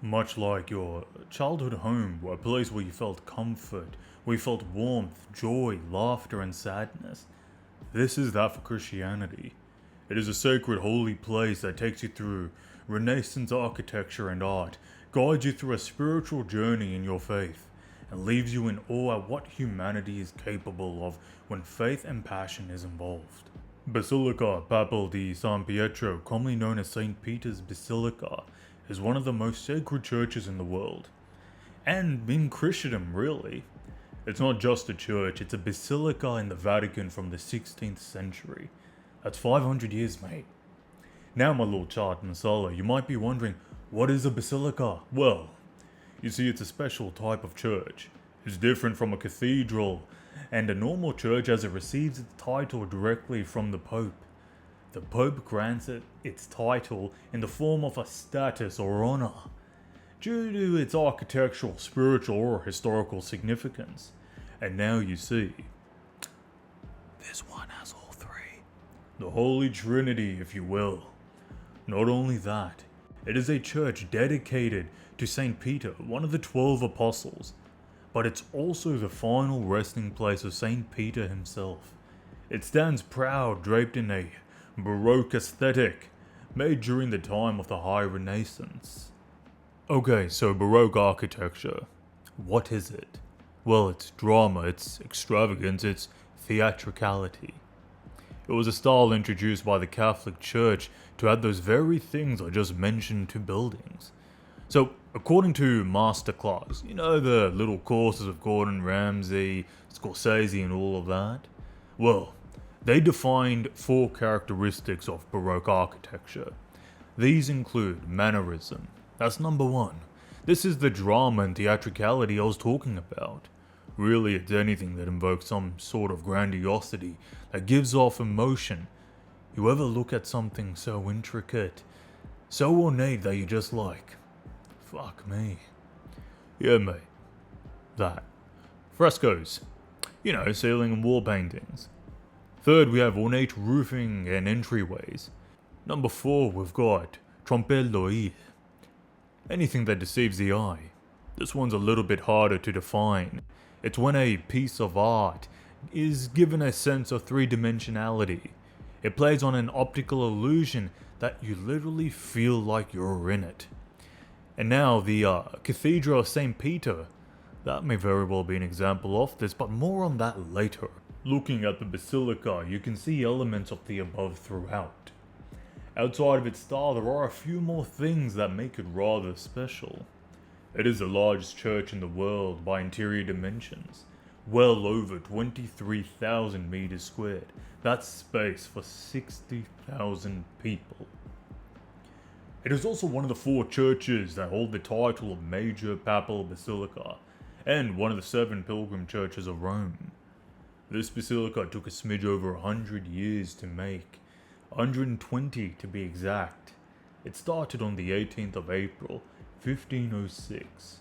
Much like your childhood home, a place where you felt comfort, where you felt warmth, joy, laughter, and sadness. This is that for Christianity. It is a sacred, holy place that takes you through Renaissance architecture and art, guides you through a spiritual journey in your faith, and leaves you in awe at what humanity is capable of when faith and passion is involved. Basilica Papal di San Pietro, commonly known as St. Peter's Basilica, is one of the most sacred churches in the world. And in Christendom, really. It's not just a church, it's a basilica in the Vatican from the 16th century. That's 500 years, mate. Now, my little chart masala, you might be wondering, what is a basilica? Well, you see, it's a special type of church. It's different from a cathedral and a normal church as it receives its title directly from the Pope. The Pope grants it its title in the form of a status or honor, due to its architectural, spiritual, or historical significance. And now you see, this one has all three. The Holy Trinity, if you will. Not only that, it is a church dedicated to St. Peter, one of the 12 apostles, but it's also the final resting place of St. Peter himself. It stands proud, draped in a Baroque aesthetic, made during the time of the High Renaissance. Okay, so Baroque architecture. What is it? Well, it's drama, it's extravagance, it's theatricality. It was a style introduced by the Catholic Church to add those very things I just mentioned to buildings. So, according to Masterclass, you know, the little courses of Gordon Ramsay, Scorsese, and all of that? Well, they defined 4 characteristics of Baroque architecture. These include mannerism. That's number 1. This is the drama and theatricality I was talking about. Really, it's anything that invokes some sort of grandiosity, that gives off emotion. You ever look at something so intricate, so ornate that you're just like, fuck me. Yeah, mate. That. Frescoes. You know, ceiling and wall paintings. Third, we have ornate roofing and entryways. Number 4, we've got tromper l'oeil. Anything that deceives the eye. This one's a little bit harder to define. It's when a piece of art is given a sense of three-dimensionality. It plays on an optical illusion that you literally feel like you're in it. And now the Cathedral of St. Peter. That may very well be an example of this, but more on that later. Looking at the basilica, you can see elements of the above throughout. Outside of its style, there are a few more things that make it rather special. It is the largest church in the world by interior dimensions, well over 23,000 meters squared. That's space for 60,000 people. It is also one of the 4 churches that hold the title of Major Papal Basilica, and one of the 7 pilgrim churches of Rome. This basilica took a smidge over 100 years to make, 120 to be exact. It started on the 18th of April, 1506,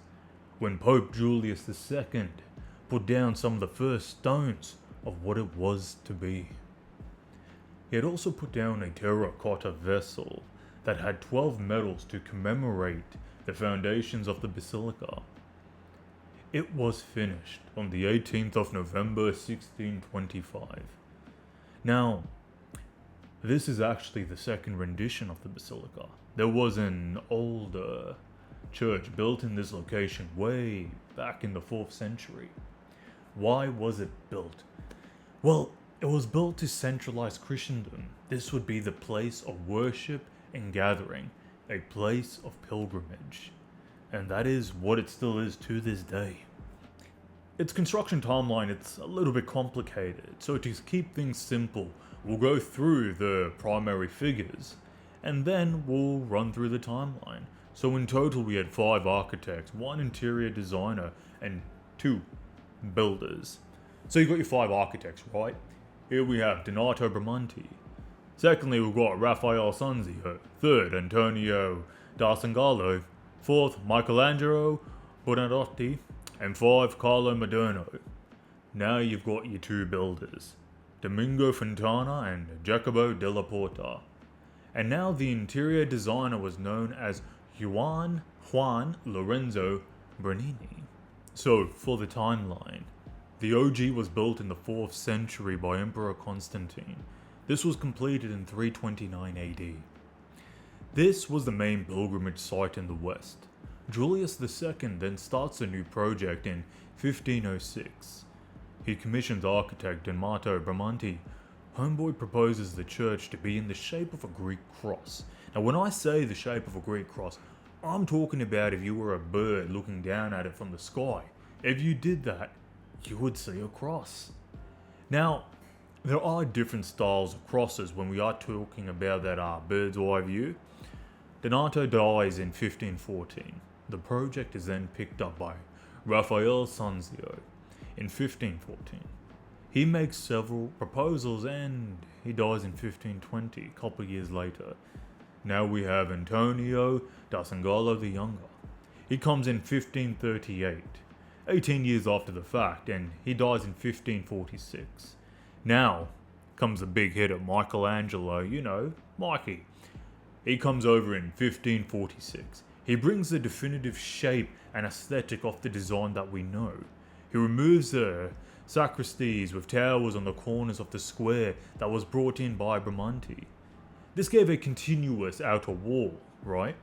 when Pope Julius II put down some of the first stones of what it was to be. He had also put down a terracotta vessel that had 12 medals to commemorate the foundations of the basilica. It was finished on the 18th of November 1625. Now, this is actually the second rendition of the basilica. There was an older church built in this location way back in the 4th century. Why was it built? Well, it was built to centralize Christendom. This would be the place of worship and gathering, a place of pilgrimage. And that is what it still is to this day. Its construction timeline, it's a little bit complicated, so to keep things simple, we'll go through the primary figures, and then we'll run through the timeline. So in total we had 5 architects, 1 interior designer, and 2 builders. So you've got your 5 architects, right? Here we have Donato Bramante. Secondly, we've got Raphael Sanzio. Third, Antonio da Sangallo. Fourth, Michelangelo Buonarroti. And 5, Carlo Maderno. Now you've got your 2 builders, Domingo Fontana and Jacopo della Porta. And now the interior designer was known as Juan Juan Lorenzo Bernini. So, for the timeline, the OG was built in the 4th century by Emperor Constantine. This was completed in 329 AD. This was the main pilgrimage site in the west. Julius II then starts a new project in 1506. He commissions architect Donato Bramante. Homeboy proposes the church to be in the shape of a Greek cross. Now when I say the shape of a Greek cross, I'm talking about if you were a bird looking down at it from the sky. If you did that, you would see a cross. Now, there are different styles of crosses when we are talking about that bird's eye view. Donato dies in 1514. The project is then picked up by Raphael Sanzio in 1514. He makes several proposals and he dies in 1520, a couple of years later. Now we have Antonio da Sangallo the Younger. He comes in 1538, 18 years after the fact, and he dies in 1546. Now comes the big hitter, Michelangelo, Mikey. He comes over in 1546. He brings the definitive shape and aesthetic of the design that we know. He removes the sacristies with towers on the corners of the square that was brought in by Bramante. This gave a continuous outer wall, right?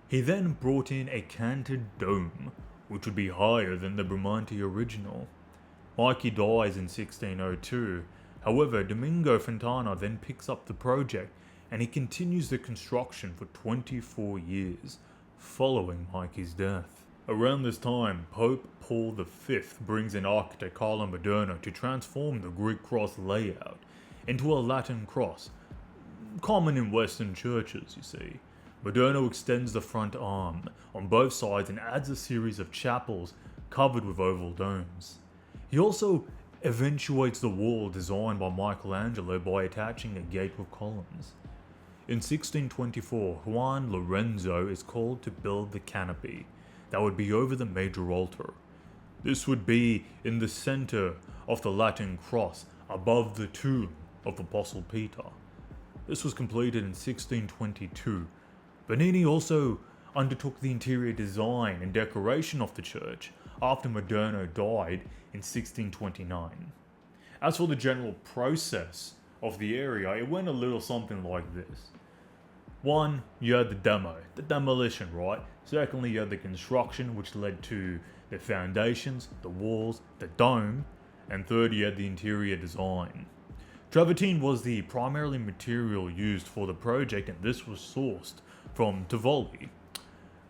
He then brought in a canted dome, which would be higher than the Bramante original. Mikey dies in 1602. However, Domingo Fontana then picks up the project and he continues the construction for 24 years, following Mikey's death. Around this time, Pope Paul V brings in architect Carlo Maderno to transform the Greek cross layout into a Latin cross, common in Western churches, you see. Maderno extends the front arm on both sides and adds a series of chapels covered with oval domes. He also eventuates the wall designed by Michelangelo by attaching a gate with columns. In 1624, Juan Lorenzo is called to build the canopy that would be over the major altar. This would be in the center of the Latin cross above the tomb of Apostle Peter. This was completed in 1622. Bernini also undertook the interior design and decoration of the church after Maderno died in 1629. As for the general process of the area, it went a little something like this. 1, you had the demolition, right? Secondly, you had the construction, which led to the foundations, the walls, the dome, and third, you had the interior design. Travertine was the primarily material used for the project, and this was sourced from Tivoli.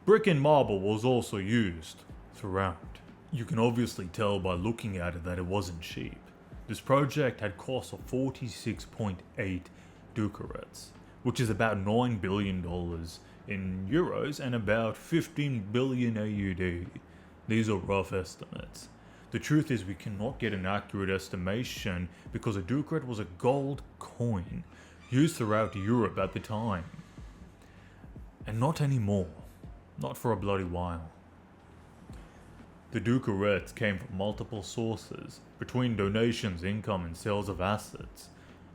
Brick and marble was also used throughout. You can obviously tell by looking at it that it wasn't cheap. This project had cost of 46.8 ducats, which is about $9 billion in euros and about 15 billion AUD. These are rough estimates. The truth is we cannot get an accurate estimation because a ducat was a gold coin used throughout Europe at the time. And not anymore. Not for a bloody while. The ducats came from multiple sources, between donations, income, and sales of assets.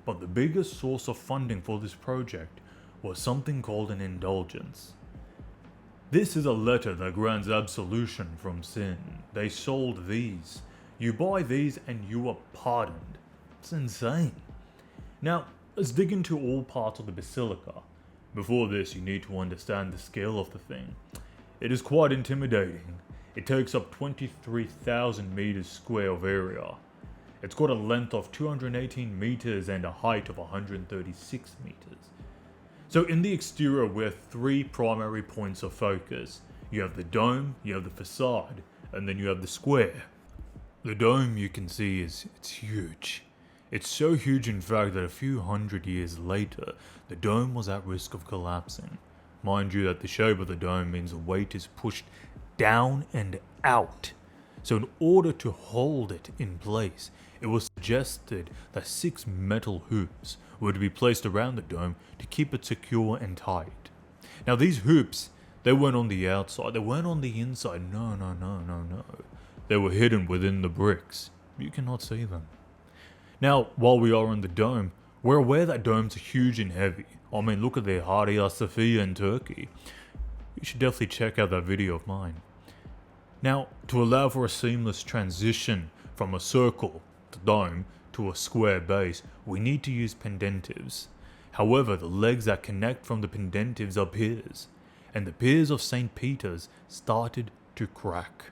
But the biggest source of funding for this project was something called an indulgence. This is a letter that grants absolution from sin. They sold these. You buy these and you are pardoned. It's insane. Now, let's dig into all parts of the Basilica. Before this, you need to understand the scale of the thing. It is quite intimidating. It takes up 23,000 meters square of area. It's got a length of 218 meters and a height of 136 meters. So in the exterior, we have 3 primary points of focus. You have the dome, you have the facade, and then you have the square. The dome, you can see, it's huge. It's so huge, in fact, that a few hundred years later, the dome was at risk of collapsing. Mind you that the shape of the dome means the weight is pushed down and out. So in order to hold it in place, it was suggested that 6 metal hoops were to be placed around the dome to keep it secure and tight. Now these hoops, they weren't on the outside, they weren't on the inside, no. They were hidden within the bricks. You cannot see them. Now, while we are on the dome, we're aware that domes are huge and heavy. I mean, look at the Hagia Sophia in Turkey. you should definitely check out that video of mine. Now, to allow for a seamless transition from a circle, the dome, to a square base, we need to use pendentives. However, the legs that connect from the pendentives are piers, and the piers of St. Peter's started to crack.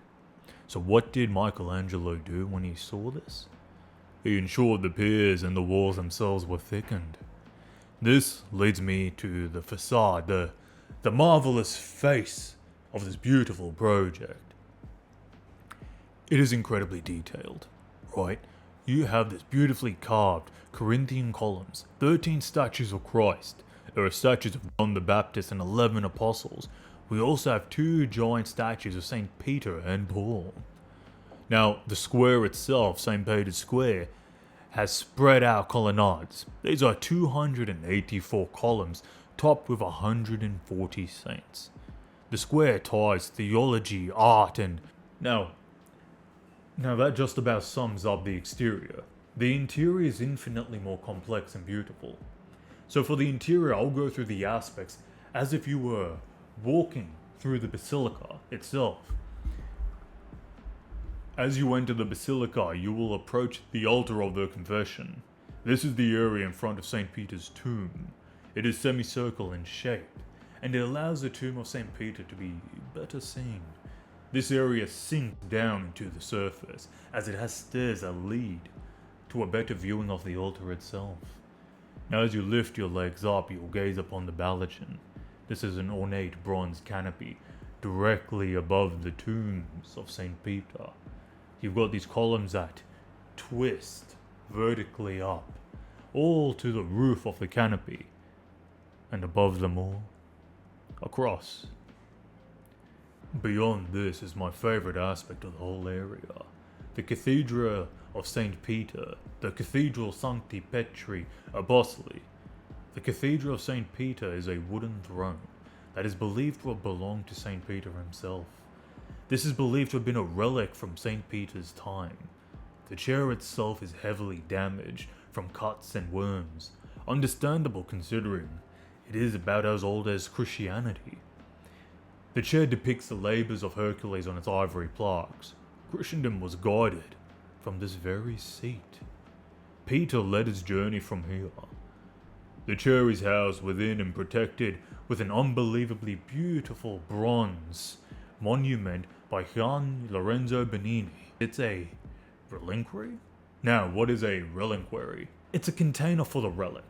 So what did Michelangelo do when he saw this? He ensured the piers and the walls themselves were thickened. This leads me to the facade, the marvelous face of this beautiful project. It is incredibly detailed, right? You have this beautifully carved Corinthian columns, 13 statues of Christ. There are statues of John the Baptist and 11 apostles. We also have 2 giant statues of St. Peter and Paul. Now, the square itself, St. Peter's Square, has spread out colonnades. These are 284 columns, topped with 140 saints. The square ties theology, art, and... Now that just about sums up the exterior. The interior is infinitely more complex and beautiful. So for the interior, I'll go through the aspects as if you were walking through the basilica itself. As you enter the basilica, you will approach the altar of the confession. This is the area in front of St. Peter's tomb. It is semicircle in shape, and it allows the tomb of St. Peter to be better seen. This area sinks down into the surface, as it has stairs that lead to a better viewing of the altar itself. Now as you lift your legs up, you'll gaze upon the baldachin. This is an ornate bronze canopy directly above the tombs of St. Peter. You've got these columns that twist vertically up, all to the roof of the canopy, and above them all, a cross. Beyond this is my favourite aspect of the whole area. The Cathedral of St. Peter, the Cathedral Sancti Petri Apostoli. The Cathedral of St. Peter is a wooden throne that is believed to have belonged to St. Peter himself. This is believed to have been a relic from St. Peter's time. The chair itself is heavily damaged from cuts and worms, understandable considering it is about as old as Christianity. The chair depicts the labours of Hercules on its ivory plaques. Christendom was guided from this very seat. Peter led his journey from here. The chair is housed within and protected with an unbelievably beautiful bronze monument by Gian Lorenzo Bernini. It's a reliquary? Now, what is a reliquary? It's a container for the relic,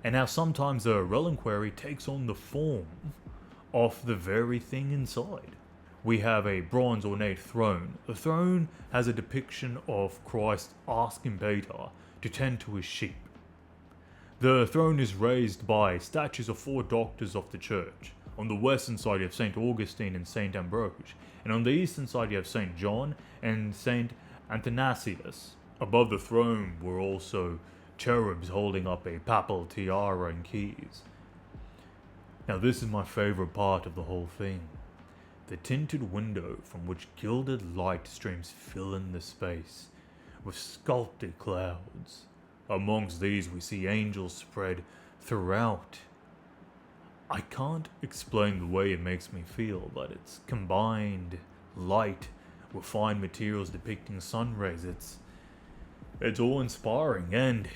and how sometimes a reliquary takes on the form of the very thing inside. We have a bronze ornate throne. The throne has a depiction of Christ asking Peter to tend to his sheep. The throne is raised by statues of 4 doctors of the church. On the western side you have St. Augustine and St. Ambrose, and on the eastern side you have St. John and St. Athanasius. Above the throne were also cherubs holding up a papal tiara and keys. Now this is my favourite part of the whole thing. The tinted window from which gilded light streams fill in the space with sculpted clouds. Amongst these we see angels spread throughout. I can't explain the way it makes me feel, but it's combined light with fine materials depicting sun rays. It's awe-inspiring, and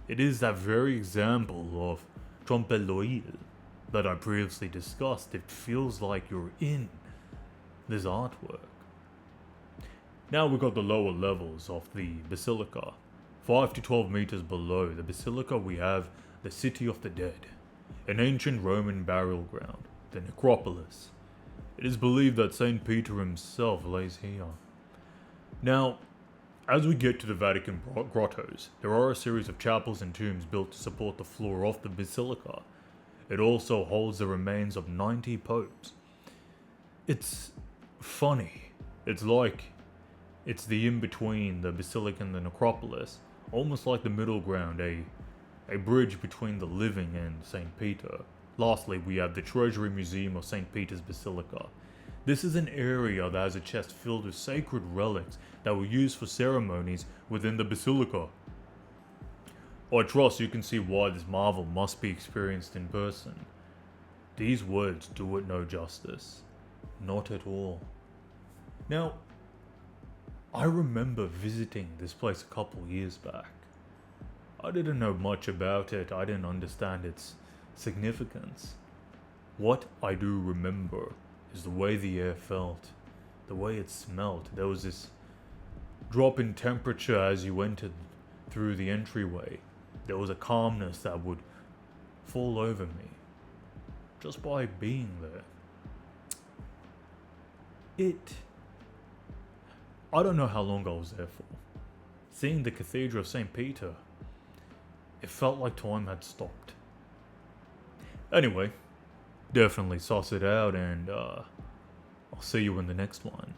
it is that very example of trompe l'oeil that I previously discussed. It feels like you're in this artwork. Now we've got the lower levels of the Basilica. 5 to 12 meters below the Basilica we have the City of the Dead, an ancient Roman burial ground, the necropolis. It is believed that St. Peter himself lays here. Now, as we get to the Vatican grottos, there are a series of chapels and tombs built to support the floor of the Basilica. It also holds the remains of 90 popes. It's funny. It's like it's the in-between the Basilica and the necropolis, almost like the middle ground, a bridge between the living and St. Peter. Lastly, we have the Treasury Museum of St. Peter's Basilica. This is an area that has a chest filled with sacred relics that were used for ceremonies within the Basilica. I trust you can see why this marvel must be experienced in person. These words do it no justice. Not at all. Now, I remember visiting this place a couple years back. I didn't know much about it, I didn't understand its significance. What I do remember is the way the air felt, the way it smelled. There was this drop in temperature as you entered through the entryway. There was a calmness that would fall over me just by being there. I don't know how long I was there for. Seeing the Cathedral of St. Peter, it felt like time had stopped. Anyway, definitely sauce it out, and I'll see you in the next one.